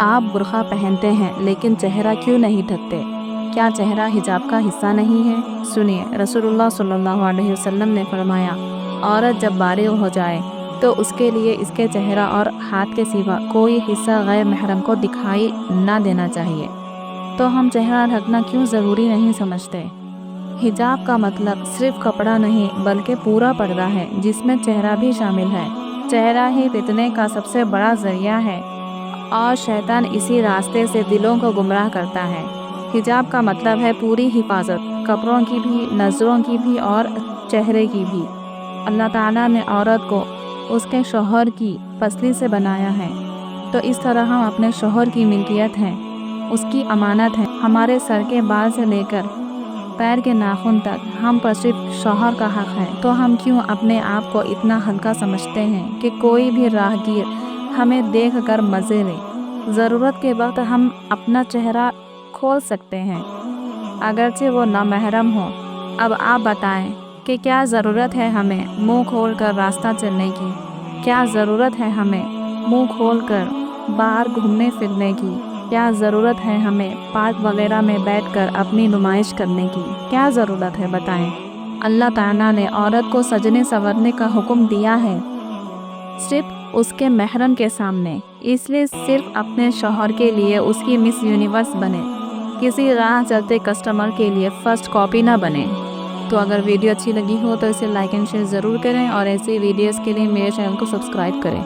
آپ برقع پہنتے ہیں لیکن چہرہ کیوں نہیں ڈھکتے؟ کیا چہرہ حجاب کا حصہ نہیں ہے؟ سنیے، رسول اللہ صلی اللہ علیہ وسلم نے فرمایا، عورت جب بالغ ہو جائے تو اس کے لیے اس کے چہرہ اور ہاتھ کے سوا کوئی حصہ غیر محرم کو دکھائی نہ دینا چاہیے۔ تو ہم چہرہ ڈھکنا کیوں ضروری نہیں سمجھتے؟ حجاب کا مطلب صرف کپڑا نہیں بلکہ پورا پردہ ہے، جس میں چہرہ بھی شامل ہے۔ چہرہ ہی فتنے کا سب سے بڑا ذریعہ ہے اور شیطان اسی راستے سے دلوں کو گمراہ کرتا ہے۔ حجاب کا مطلب ہے پوری حفاظت، کپڑوں کی بھی، نظروں کی بھی اور چہرے کی بھی۔ اللہ تعالیٰ نے عورت کو اس کے شوہر کی پسلی سے بنایا ہے، تو اس طرح ہم اپنے شوہر کی ملکیت ہیں، اس کی امانت ہے۔ ہمارے سر کے بال سے لے کر پیر کے ناخن تک ہم پر صرف شوہر کا حق ہے۔ تو ہم کیوں اپنے آپ کو اتنا ہلکا سمجھتے ہیں کہ کوئی بھی راہگیر ہمیں دیکھ کر مزے لے؟ ضرورت کے وقت ہم اپنا چہرہ کھول سکتے ہیں، اگرچہ وہ نامحرم ہو۔ اب آپ بتائیں کہ کیا ضرورت ہے ہمیں منہ کھول کر راستہ چلنے کی؟ کیا ضرورت ہے ہمیں منہ کھول کر باہر گھومنے پھرنے کی؟ کیا ضرورت ہے ہمیں پارک وغیرہ میں بیٹھ کر اپنی نمائش کرنے کی؟ کیا ضرورت ہے بتائیں؟ اللہ تعالیٰ نے عورت کو سجنے سنورنے کا حکم دیا ہے، صرف اس کے محرم کے سامنے، اس لیے صرف اپنے شوہر کے لیے اس کی مس یونیورس بنے، کسی راہ چلتے کسٹمر کے لیے فرسٹ کاپی نہ بنے۔ تو اگر ویڈیو اچھی لگی ہو تو اسے لائک اینڈ شیئر ضرور کریں، اور ایسی ویڈیوز کے لیے میرے چینل کو سبسکرائب کریں۔